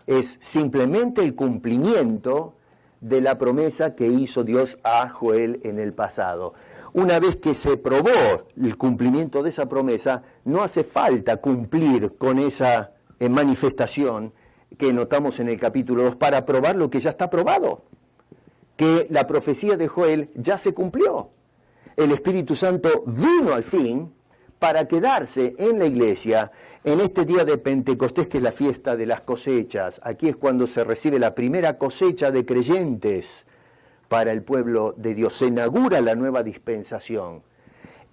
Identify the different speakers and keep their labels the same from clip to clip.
Speaker 1: es simplemente el cumplimiento de la promesa que hizo Dios a Joel en el pasado. Una vez que se probó el cumplimiento de esa promesa, no hace falta cumplir con esa manifestación que notamos en el capítulo 2 para probar lo que ya está probado, que la profecía de Joel ya se cumplió. El Espíritu Santo vino al fin para quedarse en la iglesia en este día de Pentecostés, que es la fiesta de las cosechas. Aquí es cuando se recibe la primera cosecha de creyentes para el pueblo de Dios. Se inaugura la nueva dispensación.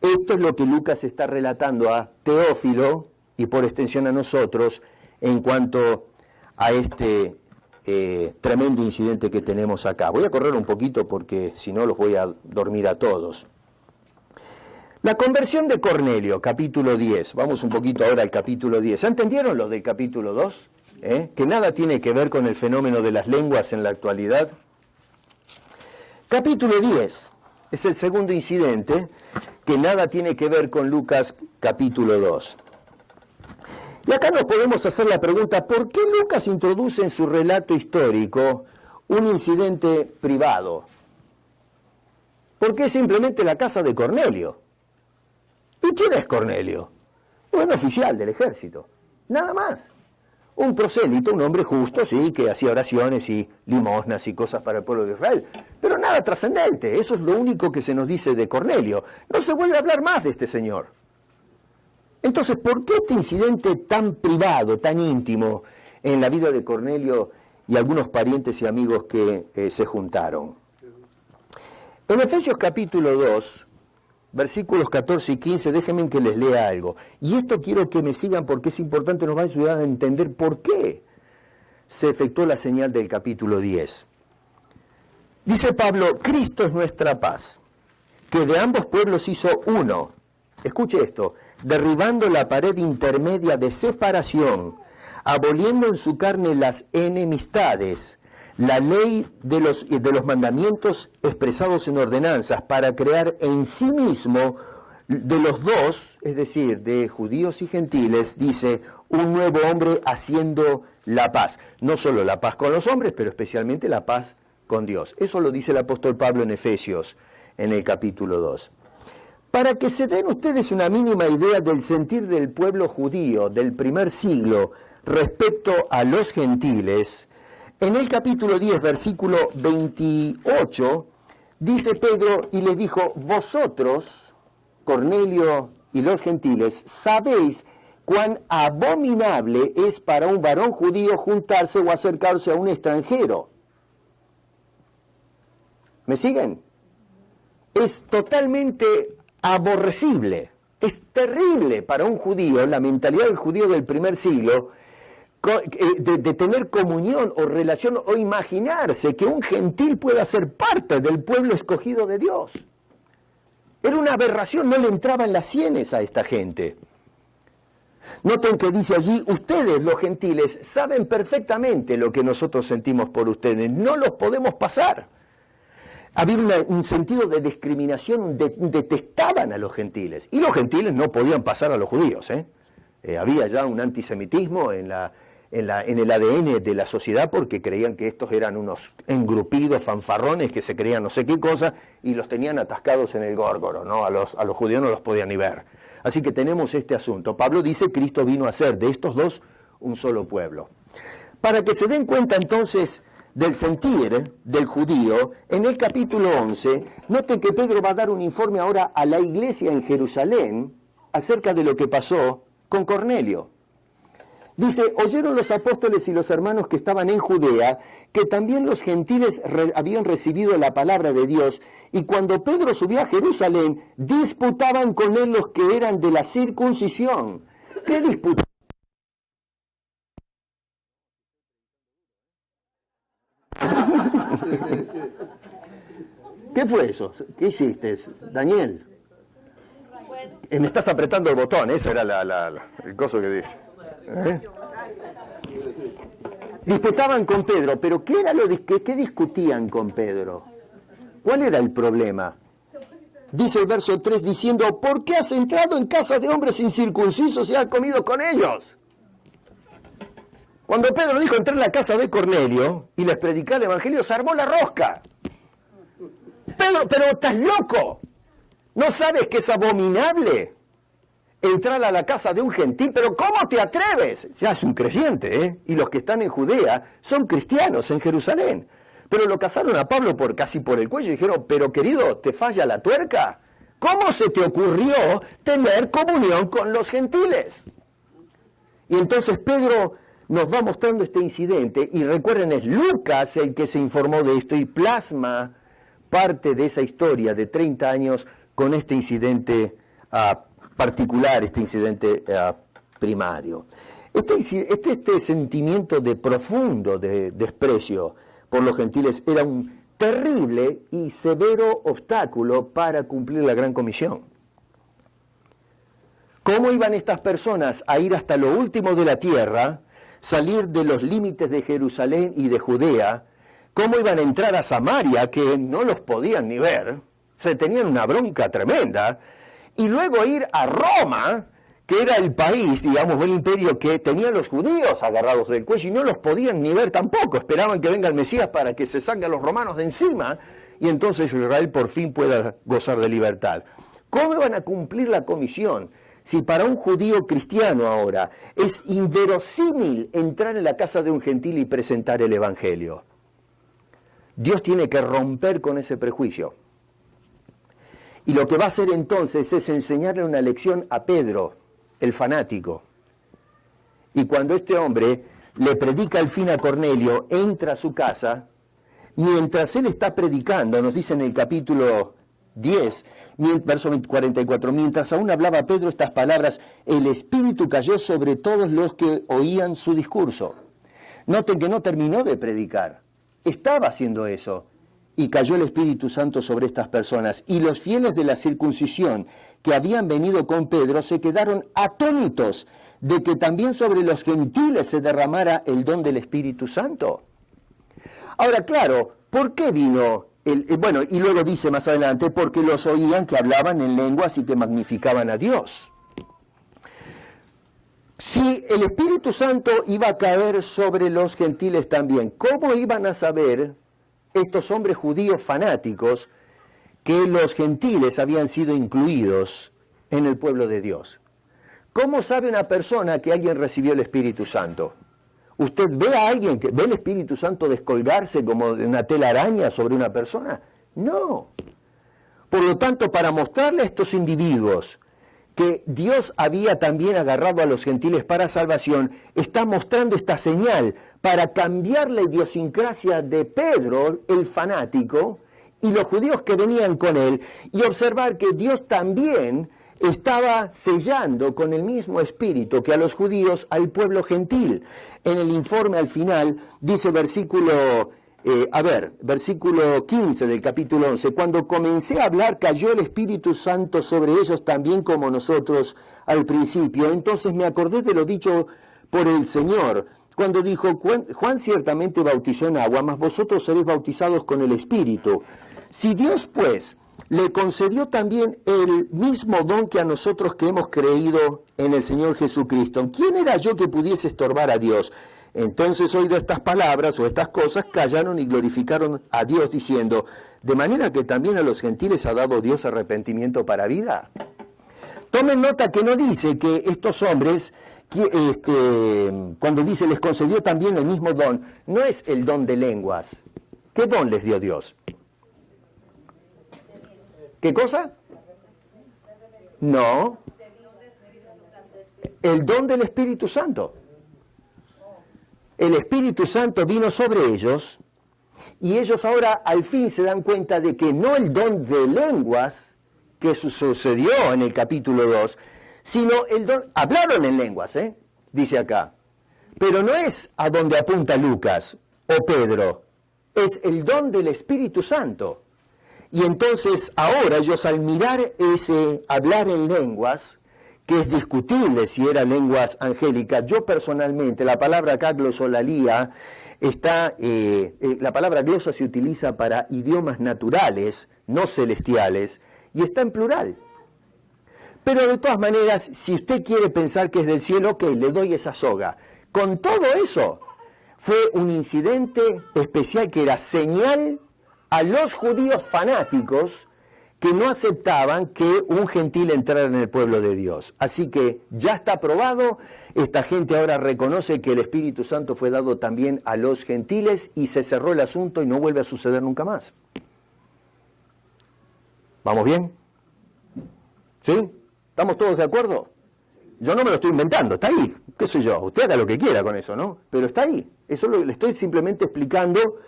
Speaker 1: Esto es lo que Lucas está relatando a Teófilo y por extensión a nosotros en cuanto a este tremendo incidente que tenemos acá. Voy a correr un poquito porque si no los voy a dormir a todos. La conversión de Cornelio, capítulo 10. Vamos un poquito ahora al capítulo 10. ¿Entendieron lo del capítulo 2? Que nada tiene que ver con el fenómeno de las lenguas en la actualidad. Capítulo 10 es el segundo incidente que nada tiene que ver con Lucas capítulo 2. Y acá nos podemos hacer la pregunta, ¿por qué Lucas introduce en su relato histórico un incidente privado? ¿Por qué simplemente la casa de Cornelio? ¿Y quién es Cornelio? Un oficial del ejército, nada más. Un prosélito, un hombre justo, sí, que hacía oraciones y limosnas y cosas para el pueblo de Israel, pero nada trascendente. Eso es lo único que se nos dice de Cornelio. No se vuelve a hablar más de este señor. Entonces, ¿por qué este incidente tan privado, tan íntimo en la vida de Cornelio y algunos parientes y amigos que se juntaron? En Efesios capítulo 2, versículos 14 y 15, déjenme que les lea algo. Y esto quiero que me sigan porque es importante, nos va a ayudar a entender por qué se efectuó la señal del capítulo 10. Dice Pablo, Cristo es nuestra paz, que de ambos pueblos hizo uno. Escuche esto, derribando la pared intermedia de separación, aboliendo en su carne las enemistades, la ley de los mandamientos expresados en ordenanzas, para crear en sí mismo de los dos, es decir, de judíos y gentiles, dice, un nuevo hombre haciendo la paz. No solo la paz con los hombres, pero especialmente la paz con Dios. Eso lo dice el apóstol Pablo en Efesios, en el capítulo 2. Para que se den ustedes una mínima idea del sentir del pueblo judío del primer siglo respecto a los gentiles, en el capítulo 10, versículo 28, dice Pedro y les dijo, vosotros, Cornelio y los gentiles, sabéis cuán abominable es para un varón judío juntarse o acercarse a un extranjero. ¿Me siguen? Es totalmente aborrecible, es terrible para un judío, la mentalidad del judío del primer siglo, de tener comunión o relación o imaginarse que un gentil pueda ser parte del pueblo escogido de Dios. Era una aberración, no le entraba en las sienes a esta gente. Noten que dice allí, ustedes los gentiles saben perfectamente lo que nosotros sentimos por ustedes, no los podemos pasar. Había un sentido de discriminación, detestaban a los gentiles, y los gentiles no podían pasar a los judíos. Había ya un antisemitismo en el ADN de la sociedad porque creían que estos eran unos engrupidos fanfarrones que se creían no sé qué cosa y los tenían atascados en el górgoro, ¿no? A los judíos no los podían ni ver. Así que tenemos este asunto. Pablo dice, Cristo vino a ser de estos dos un solo pueblo. Para que se den cuenta entonces del sentir del judío, en el capítulo 11, noten que Pedro va a dar un informe ahora a la iglesia en Jerusalén acerca de lo que pasó con Cornelio. Dice, oyeron los apóstoles y los hermanos que estaban en Judea, que también los gentiles habían recibido la palabra de Dios, y cuando Pedro subió a Jerusalén, disputaban con él los que eran de la circuncisión. ¿Qué disputaban? ¿Qué fue eso? ¿Qué hiciste, Daniel? Me estás apretando el botón, ese era el coso que dije. Disputaban con Pedro, pero ¿qué discutían con Pedro? ¿Cuál era el problema? Dice el verso 3 diciendo, ¿por qué has entrado en casa de hombres incircuncisos y has comido con ellos? Cuando Pedro dijo entrar en la casa de Cornelio y les predicar el evangelio, se armó la rosca. Pedro, pero estás loco. ¿No sabes que es abominable entrar a la casa de un gentil? Pero ¿cómo te atreves? Ya es un creyente, ¿eh? Y los que están en Judea son cristianos en Jerusalén. Pero lo cazaron a Pablo casi por el cuello y dijeron, pero querido, ¿te falla la tuerca? ¿Cómo se te ocurrió tener comunión con los gentiles? Y entonces Pedro nos va mostrando este incidente, y recuerden, es Lucas el que se informó de esto y plasma parte de esa historia de 30 años con este incidente particular, este incidente primario. Este sentimiento de profundo desprecio por los gentiles era un terrible y severo obstáculo para cumplir la gran comisión. ¿Cómo iban estas personas a ir hasta lo último de la tierra, salir de los límites de Jerusalén y de Judea? ¿Cómo iban a entrar a Samaria, que no los podían ni ver? Se tenían una bronca tremenda. Y luego ir a Roma, que era el país, digamos, el imperio que tenía los judíos agarrados del cuello y no los podían ni ver tampoco. Esperaban que venga el Mesías para que se salgan los romanos de encima y entonces Israel por fin pueda gozar de libertad. ¿Cómo iban a cumplir la comisión si para un judío cristiano ahora es inverosímil entrar en la casa de un gentil y presentar el evangelio? Dios tiene que romper con ese prejuicio. Y lo que va a hacer entonces es enseñarle una lección a Pedro, el fanático. Y cuando este hombre le predica al fin a Cornelio, entra a su casa, mientras él está predicando, nos dice en el capítulo 10, verso 44, mientras aún hablaba Pedro estas palabras, el Espíritu cayó sobre todos los que oían su discurso. Noten que no terminó de predicar, estaba haciendo eso. Y cayó el Espíritu Santo sobre estas personas. Y los fieles de la circuncisión que habían venido con Pedro se quedaron atónitos de que también sobre los gentiles se derramara el don del Espíritu Santo. Ahora, claro, ¿por qué vino? Bueno, y luego dice más adelante, porque los oían que hablaban en lenguas y que magnificaban a Dios. Si el Espíritu Santo iba a caer sobre los gentiles también, ¿cómo iban a saber estos hombres judíos fanáticos que los gentiles habían sido incluidos en el pueblo de Dios? ¿Cómo sabe una persona que alguien recibió el Espíritu Santo? ¿Usted ve a alguien que ve el Espíritu Santo descolgarse como de una telaraña sobre una persona? No. Por lo tanto, para mostrarle a estos individuos que Dios había también agarrado a los gentiles para salvación, está mostrando esta señal para cambiar la idiosincrasia de Pedro, el fanático, y los judíos que venían con él, y observar que Dios también estaba sellando con el mismo espíritu que a los judíos al pueblo gentil. En el informe al final dice versículo 15 del capítulo 11, cuando comencé a hablar cayó el Espíritu Santo sobre ellos también como nosotros al principio. Entonces me acordé de lo dicho por el Señor, cuando dijo, Juan ciertamente bautizó en agua, mas vosotros seréis bautizados con el Espíritu. Si Dios pues le concedió también el mismo don que a nosotros que hemos creído en el Señor Jesucristo, ¿quién era yo que pudiese estorbar a Dios? Entonces, oído estas palabras o estas cosas, callaron y glorificaron a Dios diciendo, de manera que también a los gentiles ha dado Dios arrepentimiento para vida. Tomen nota que no dice que estos hombres, cuando dice les concedió también el mismo don, no es el don de lenguas. ¿Qué don les dio Dios? ¿Qué cosa? No. El don del Espíritu Santo. El Espíritu Santo vino sobre ellos y ellos ahora al fin se dan cuenta de que no el don de lenguas que sucedió en el capítulo 2, sino el don, hablaron en lenguas, dice acá, pero no es a donde apunta Lucas o Pedro, es el don del Espíritu Santo. Y entonces ahora ellos al mirar ese hablar en lenguas, que es discutible si eran lenguas angélicas, yo personalmente, la palabra acá glosolalía, la palabra glosa se utiliza para idiomas naturales, no celestiales, y está en plural. Pero de todas maneras, si usted quiere pensar que es del cielo, ok, le doy esa soga. Con todo eso, fue un incidente especial que era señal a los judíos fanáticos que no aceptaban que un gentil entrara en el pueblo de Dios. Así que ya está probado, esta gente ahora reconoce que el Espíritu Santo fue dado también a los gentiles y se cerró el asunto y no vuelve a suceder nunca más. ¿Vamos bien? ¿Sí? ¿Estamos todos de acuerdo? Yo no me lo estoy inventando, está ahí, qué sé yo, usted haga lo que quiera con eso, ¿no? Pero está ahí, eso le estoy simplemente explicando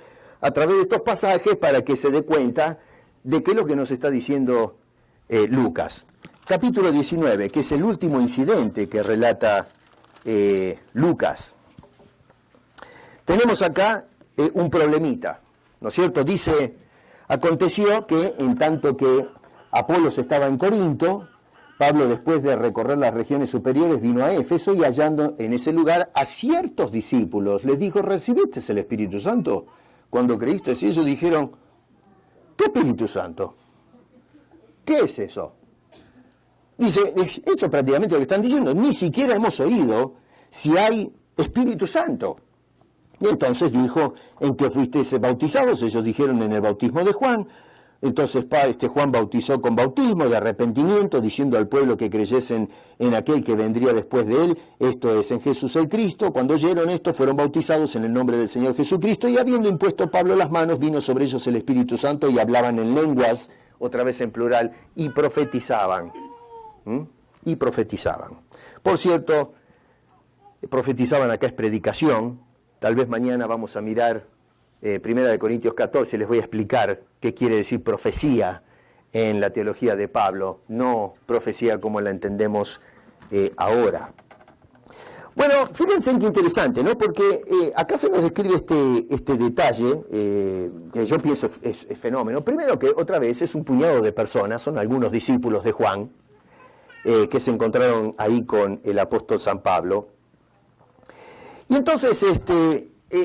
Speaker 1: a través de estos pasajes para que se dé cuenta de qué es lo que nos está diciendo Lucas. Capítulo 19, que es el último incidente que relata Lucas. Tenemos acá un problemita, ¿no es cierto? Dice, aconteció que en tanto que Apolos estaba en Corinto, Pablo, después de recorrer las regiones superiores, vino a Éfeso y hallando en ese lugar a ciertos discípulos, les dijo, ¿recibiste el Espíritu Santo cuando creíste? Y ellos dijeron, ¿qué Espíritu Santo? ¿Qué es eso? Dice, eso prácticamente lo que están diciendo, ni siquiera hemos oído si hay Espíritu Santo. Y entonces dijo, ¿en qué fuisteis bautizados? Ellos dijeron, en el bautismo de Juan. Entonces Juan bautizó con bautismo de arrepentimiento, diciendo al pueblo que creyesen en aquel que vendría después de él, esto es, en Jesús el Cristo. Cuando oyeron esto, fueron bautizados en el nombre del Señor Jesucristo, y habiendo impuesto Pablo las manos, vino sobre ellos el Espíritu Santo, y hablaban en lenguas, otra vez en plural, y profetizaban. Y profetizaban. Por cierto, profetizaban acá es predicación. Tal vez mañana vamos a mirar Primera de Corintios 14, les voy a explicar qué quiere decir profecía en la teología de Pablo, no profecía como la entendemos ahora. Bueno, fíjense qué interesante, ¿no? Porque acá se nos describe este detalle, que yo pienso es fenómeno. Primero que otra vez es un puñado de personas, son algunos discípulos de Juan, que se encontraron ahí con el apóstol San Pablo. Y entonces,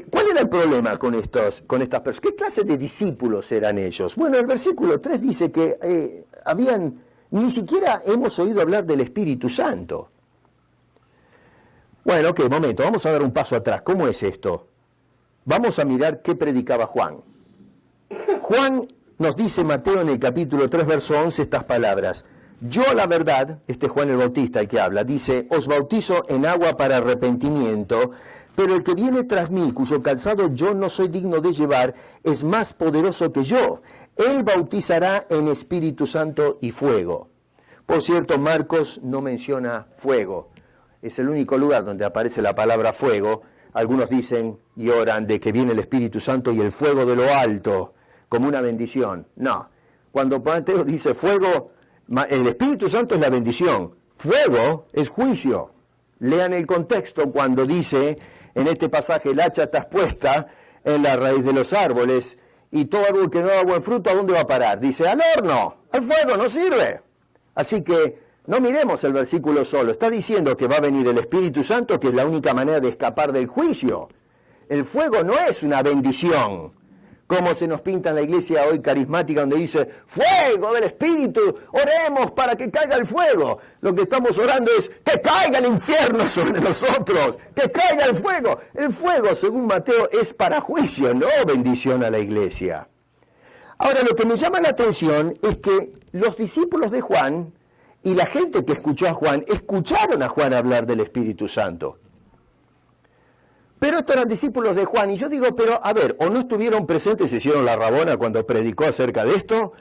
Speaker 1: ¿cuál era el problema con estas personas? ¿Qué clase de discípulos eran ellos? Bueno, el versículo 3 dice que ni siquiera hemos oído hablar del Espíritu Santo. Bueno, ok, momento, vamos a dar un paso atrás. ¿Cómo es esto? Vamos a mirar qué predicaba Juan. Juan nos dice, Mateo en el capítulo 3, verso 11, estas palabras. Yo la verdad, Juan el Bautista el que habla, dice, os bautizo en agua para arrepentimiento, pero el que viene tras mí, cuyo calzado yo no soy digno de llevar, es más poderoso que yo. Él bautizará en Espíritu Santo y fuego. Por cierto, Marcos no menciona fuego. Es el único lugar donde aparece la palabra fuego. Algunos dicen y oran de que viene el Espíritu Santo y el fuego de lo alto, como una bendición. No. Cuando Mateo dice fuego, el Espíritu Santo es la bendición. Fuego es juicio. Lean el contexto cuando dice, en este pasaje, el hacha está puesta en la raíz de los árboles, y todo árbol que no da buen fruto, ¿a dónde va a parar? Dice, al horno, al fuego, no sirve. Así que no miremos el versículo solo, está diciendo que va a venir el Espíritu Santo, que es la única manera de escapar del juicio. El fuego no es una bendición, como se nos pinta en la iglesia hoy carismática, donde dice, fuego del Espíritu, oremos para que caiga el fuego. Lo que estamos orando es, que caiga el infierno sobre nosotros, que caiga el fuego. El fuego, según Mateo, es para juicio, no bendición a la iglesia. Ahora, lo que me llama la atención es que los discípulos de Juan y la gente que escuchó a Juan, escucharon a Juan hablar del Espíritu Santo. Pero estos eran discípulos de Juan, y yo digo, pero a ver, o no estuvieron presentes, se hicieron la rabona cuando predicó acerca de esto,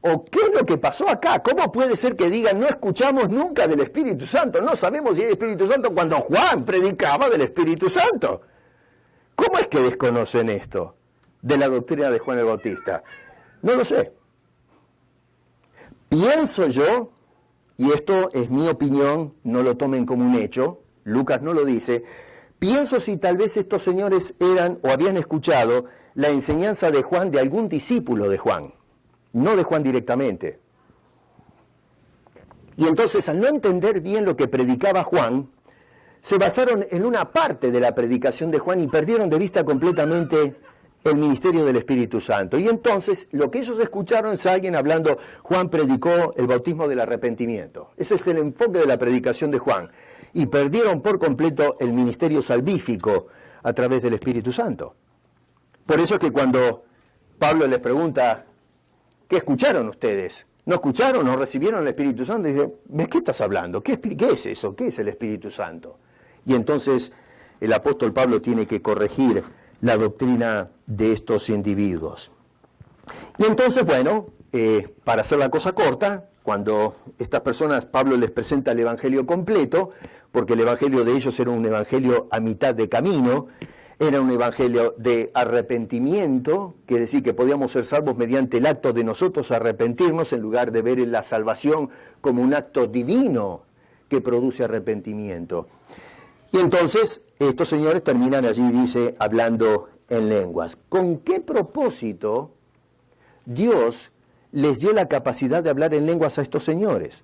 Speaker 1: o qué es lo que pasó acá. ¿Cómo puede ser que digan, no escuchamos nunca del Espíritu Santo, no sabemos si hay Espíritu Santo, cuando Juan predicaba del Espíritu Santo? ¿Cómo es que desconocen esto de la doctrina de Juan el Bautista? No lo sé. Pienso yo, y esto es mi opinión, no lo tomen como un hecho, Lucas no lo dice, pienso si tal vez estos señores eran o habían escuchado la enseñanza de Juan de algún discípulo de Juan, no de Juan directamente. Y entonces, al no entender bien lo que predicaba Juan, se basaron en una parte de la predicación de Juan y perdieron de vista completamente el ministerio del Espíritu Santo. Y entonces, lo que ellos escucharon es alguien hablando, Juan predicó el bautismo del arrepentimiento. Ese es el enfoque de la predicación de Juan. Y perdieron por completo el ministerio salvífico a través del Espíritu Santo. Por eso es que cuando Pablo les pregunta, ¿qué escucharon ustedes? ¿No escucharon? ¿No recibieron el Espíritu Santo? Y dice, ¿de qué estás hablando? ¿Qué es eso? ¿Qué es el Espíritu Santo? Y entonces el apóstol Pablo tiene que corregir la doctrina de estos individuos. Y entonces, bueno, para hacer la cosa corta, cuando estas personas, Pablo les presenta el Evangelio completo, porque el Evangelio de ellos era un Evangelio a mitad de camino, era un Evangelio de arrepentimiento, que decir que podíamos ser salvos mediante el acto de nosotros arrepentirnos, en lugar de ver la salvación como un acto divino que produce arrepentimiento. Y entonces estos señores terminan allí, dice, hablando en lenguas. ¿Con qué propósito Dios les dio la capacidad de hablar en lenguas a estos señores?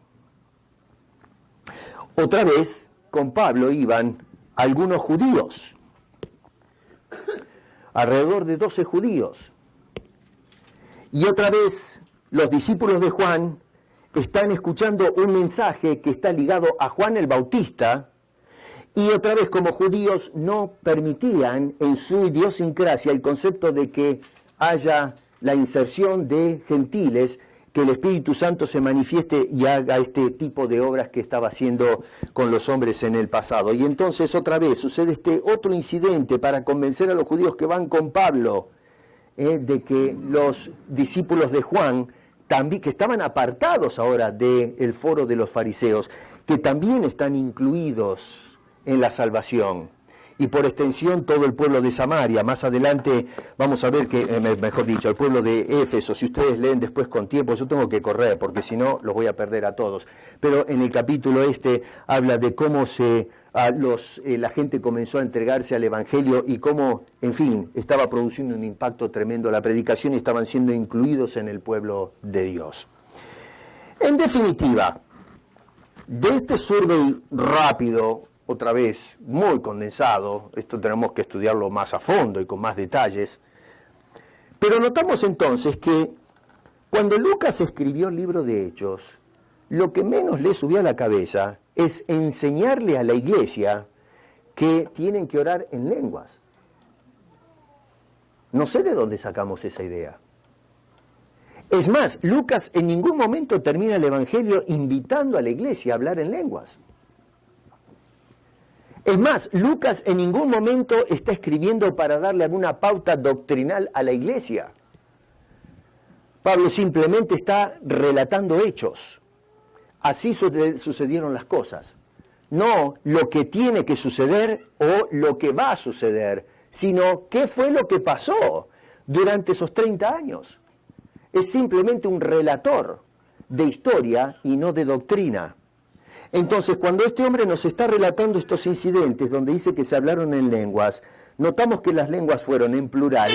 Speaker 1: Otra vez, con Pablo iban algunos judíos, alrededor de 12 judíos. Y otra vez, los discípulos de Juan están escuchando un mensaje que está ligado a Juan el Bautista, y otra vez, como judíos, no permitían en su idiosincrasia el concepto de que haya la inserción de gentiles, que el Espíritu Santo se manifieste y haga este tipo de obras que estaba haciendo con los hombres en el pasado. Y entonces otra vez sucede este otro incidente para convencer a los judíos que van con Pablo, de que los discípulos de Juan, también, que estaban apartados ahora del foro de los fariseos, que también están incluidos en la salvación. Y por extensión todo el pueblo de Samaria. Más adelante vamos a ver que, mejor dicho, el pueblo de Éfeso, si ustedes leen después con tiempo, yo tengo que correr porque si no los voy a perder a todos. Pero en el capítulo habla de cómo la gente comenzó a entregarse al Evangelio y cómo, en fin, estaba produciendo un impacto tremendo la predicación y estaban siendo incluidos en el pueblo de Dios. En definitiva, de este survey rápido, otra vez, muy condensado, esto tenemos que estudiarlo más a fondo y con más detalles, pero notamos entonces que cuando Lucas escribió el libro de Hechos, lo que menos le subió a la cabeza es enseñarle a la iglesia que tienen que orar en lenguas. No sé de dónde sacamos esa idea. Es más, Lucas en ningún momento termina el Evangelio invitando a la iglesia a hablar en lenguas. Es más, Lucas en ningún momento está escribiendo para darle alguna pauta doctrinal a la iglesia. Pablo simplemente está relatando hechos. Así sucedieron las cosas. No lo que tiene que suceder o lo que va a suceder, sino qué fue lo que pasó durante esos 30 años. Es simplemente un relator de historia y no de doctrina. Entonces, cuando este hombre nos está relatando estos incidentes donde dice que se hablaron en lenguas, notamos que las lenguas fueron en plural,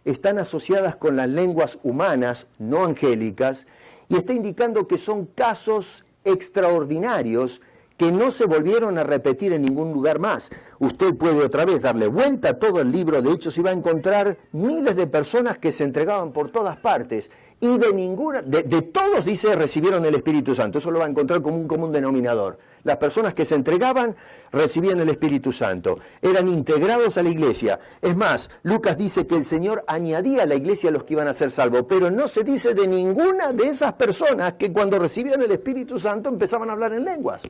Speaker 1: están asociadas con las lenguas humanas, no angélicas, y está indicando que son casos extraordinarios que no se volvieron a repetir en ningún lugar más. Usted puede otra vez darle vuelta a todo el libro de Hechos y va a encontrar miles de personas que se entregaban por todas partes. Y de todos, dice, recibieron el Espíritu Santo. Eso lo va a encontrar como un común denominador. Las personas que se entregaban recibían el Espíritu Santo. Eran integrados a la iglesia. Es más, Lucas dice que el Señor añadía a la iglesia a los que iban a ser salvos. Pero no se dice de ninguna de esas personas que cuando recibían el Espíritu Santo empezaban a hablar en lenguas.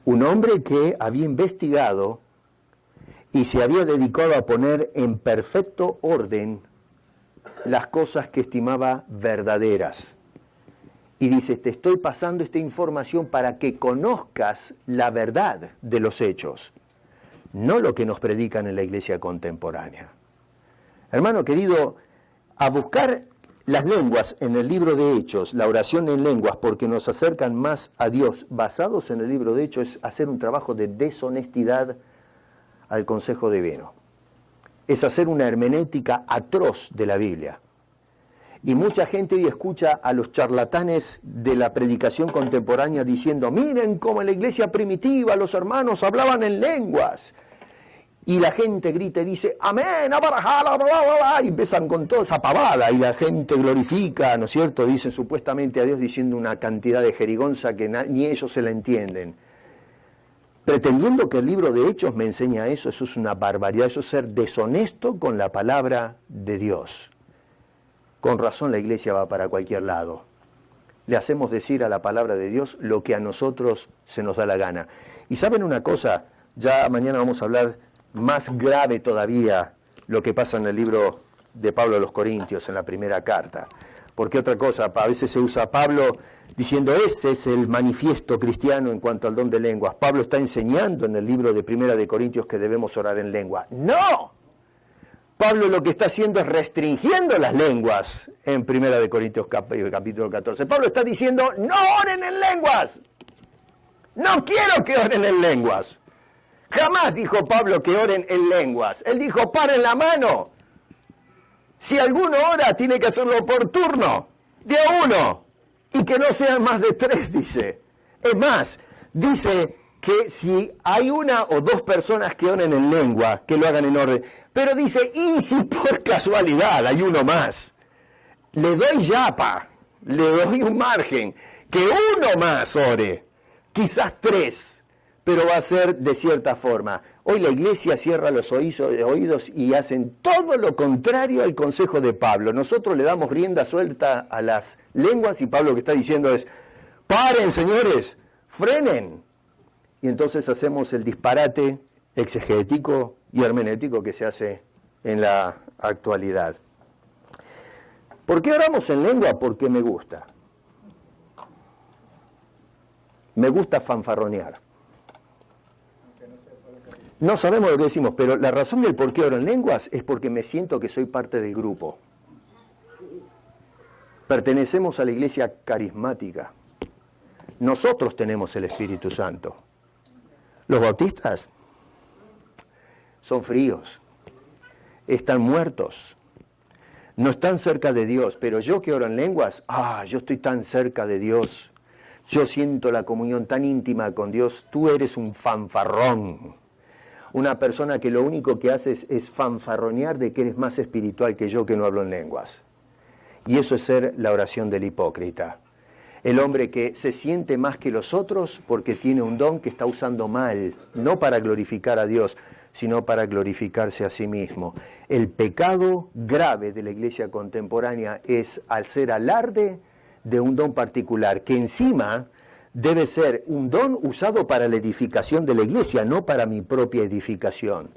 Speaker 1: Un hombre que había investigado y se había dedicado a poner en perfecto orden las cosas que estimaba verdaderas. Y dice, te estoy pasando esta información para que conozcas la verdad de los hechos, no lo que nos predican en la iglesia contemporánea. Hermano querido, a buscar las lenguas en el libro de Hechos, la oración en lenguas, porque nos acercan más a Dios, basados en el libro de Hechos, es hacer un trabajo de deshonestidad al consejo divino. Es hacer una hermenéutica atroz de la Biblia. Y mucha gente hoy escucha a los charlatanes de la predicación contemporánea diciendo, miren cómo en la iglesia primitiva los hermanos hablaban en lenguas. Y la gente grita y dice, amén, y empiezan con toda esa pavada, y la gente glorifica, ¿no es cierto? Dicen supuestamente a Dios diciendo una cantidad de jerigonza que ni ellos se la entienden. pretendiendo que el libro de Hechos me enseña eso es una barbaridad, eso es ser deshonesto con la palabra de Dios. Con razón la iglesia va para cualquier lado. Le hacemos decir a la palabra de Dios lo que a nosotros se nos da la gana. Y ¿saben una cosa? Ya mañana vamos a hablar más grave todavía lo que pasa en el libro de Pablo a los Corintios, en la primera carta. Porque otra cosa, a veces se usa a Pablo diciendo ese es el manifiesto cristiano en cuanto al don de lenguas. Pablo está enseñando en el libro de Primera de Corintios que debemos orar en lengua. ¡No! Pablo lo que está haciendo es restringiendo las lenguas en Primera de Corintios capítulo 14. Pablo está diciendo, no oren en lenguas. No quiero que oren en lenguas. Jamás dijo Pablo que oren en lenguas. Él dijo, paren la mano. Si alguno ora, tiene que hacerlo por turno, de a uno, y que no sean más de 3, dice. Es más, dice que si hay una o 2 personas que oren en lengua, que lo hagan en orden. Pero dice, y si por casualidad hay uno más, le doy yapa, le doy un margen, que uno más ore, quizás 3, pero va a ser de cierta forma. Hoy la iglesia cierra los oídos y hacen todo lo contrario al consejo de Pablo. Nosotros le damos rienda suelta a las lenguas y Pablo lo que está diciendo es, paren señores, frenen. Y entonces hacemos el disparate exegético y hermenéutico que se hace en la actualidad. ¿Por qué oramos en lengua? Porque me gusta. Me gusta fanfarronear. No sabemos lo que decimos, pero la razón del por qué oro en lenguas es porque me siento que soy parte del grupo. Pertenecemos a la iglesia carismática. Nosotros tenemos el Espíritu Santo. Los bautistas son fríos, están muertos, no están cerca de Dios, pero yo que oro en lenguas, yo estoy tan cerca de Dios, yo siento la comunión tan íntima con Dios, tú eres un fanfarrón, una persona que lo único que haces es fanfarronear de que eres más espiritual que yo que no hablo en lenguas. Y eso es ser la oración del hipócrita. El hombre que se siente más que los otros porque tiene un don que está usando mal, no para glorificar a Dios, sino para glorificarse a sí mismo. El pecado grave de la iglesia contemporánea es hacer alarde de un don particular, que encima debe ser un don usado para la edificación de la iglesia, no para mi propia edificación.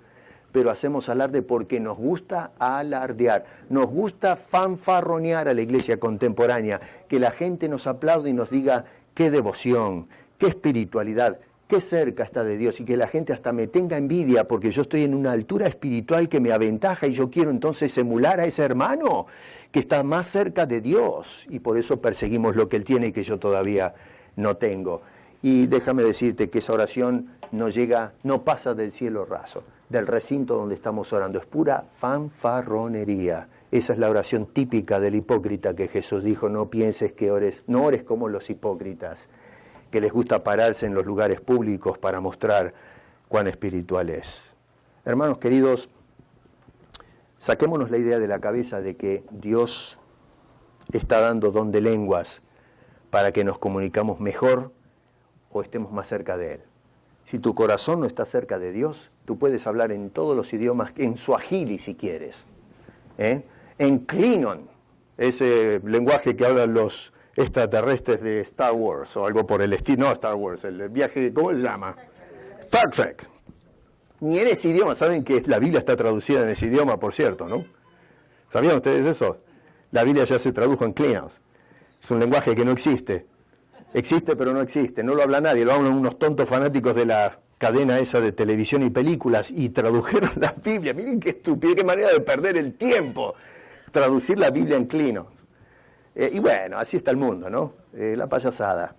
Speaker 1: Pero hacemos alarde porque nos gusta alardear, nos gusta fanfarronear a la iglesia contemporánea, que la gente nos aplaude y nos diga qué devoción, qué espiritualidad, qué cerca está de Dios, y que la gente hasta me tenga envidia porque yo estoy en una altura espiritual que me aventaja y yo quiero entonces emular a ese hermano que está más cerca de Dios, y por eso perseguimos lo que él tiene y que yo todavía no tengo. Y déjame decirte que esa oración no pasa del cielo raso, del recinto donde estamos orando, es pura fanfarronería. Esa es la oración típica del hipócrita que Jesús dijo, no pienses que ores, no ores como los hipócritas, que les gusta pararse en los lugares públicos para mostrar cuán espiritual es. Hermanos queridos, saquémonos la idea de la cabeza de que Dios está dando don de lenguas para que nos comunicamos mejor o estemos más cerca de Él. Si tu corazón no está cerca de Dios, tú puedes hablar en todos los idiomas, en suajili si quieres, en Klingon, ese lenguaje que hablan los extraterrestres de Star Wars o algo por el estilo, no Star Wars, el viaje, ¿cómo se llama? Star Trek. Ni en ese idioma, saben que la Biblia está traducida en ese idioma, por cierto, ¿no? ¿Sabían ustedes eso? La Biblia ya se tradujo en Klingon. Es un lenguaje que no existe. Existe, pero no existe. No lo habla nadie. Lo hablan unos tontos fanáticos de la cadena esa de televisión y películas y tradujeron la Biblia. Miren qué estupidez, qué manera de perder el tiempo. Traducir la Biblia en Klingon. Y bueno, así está el mundo, ¿no? La payasada.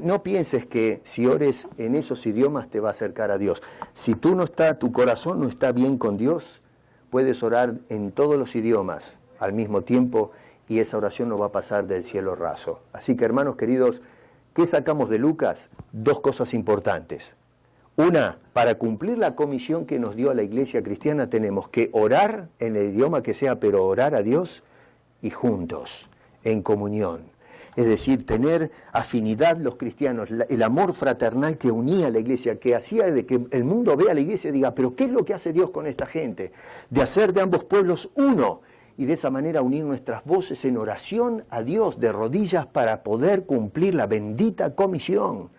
Speaker 1: No pienses que si ores en esos idiomas te va a acercar a Dios. Si tu corazón no está bien con Dios, puedes orar en todos los idiomas al mismo tiempo y esa oración no va a pasar del cielo raso. Así que, hermanos queridos, ¿qué sacamos de Lucas? 2 cosas importantes. Una, para cumplir la comisión que nos dio a la iglesia cristiana tenemos que orar en el idioma que sea, pero orar a Dios y juntos, en comunión. Es decir, tener afinidad los cristianos, el amor fraternal que unía a la iglesia, que hacía de que el mundo vea a la iglesia y diga, pero ¿qué es lo que hace Dios con esta gente? De hacer de ambos pueblos uno, y de esa manera unir nuestras voces en oración a Dios de rodillas para poder cumplir la bendita comisión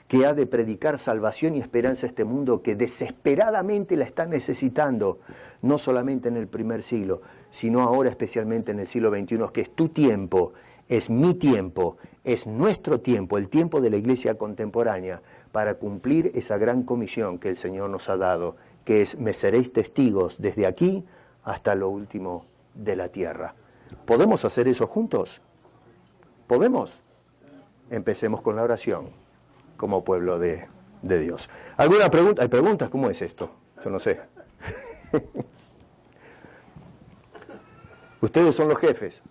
Speaker 1: que ha de predicar salvación y esperanza a este mundo que desesperadamente la está necesitando, no solamente en el primer siglo, sino ahora especialmente en el siglo XXI, que es tu tiempo, es mi tiempo, es nuestro tiempo, el tiempo de la iglesia contemporánea, para cumplir esa gran comisión que el Señor nos ha dado, que es: me seréis testigos desde aquí hasta lo último de la tierra. ¿Podemos hacer eso juntos? ¿Podemos? Empecemos con la oración como pueblo de Dios. ¿Alguna pregunta? ¿Hay preguntas? ¿Cómo es esto? Yo no sé. Ustedes son los jefes.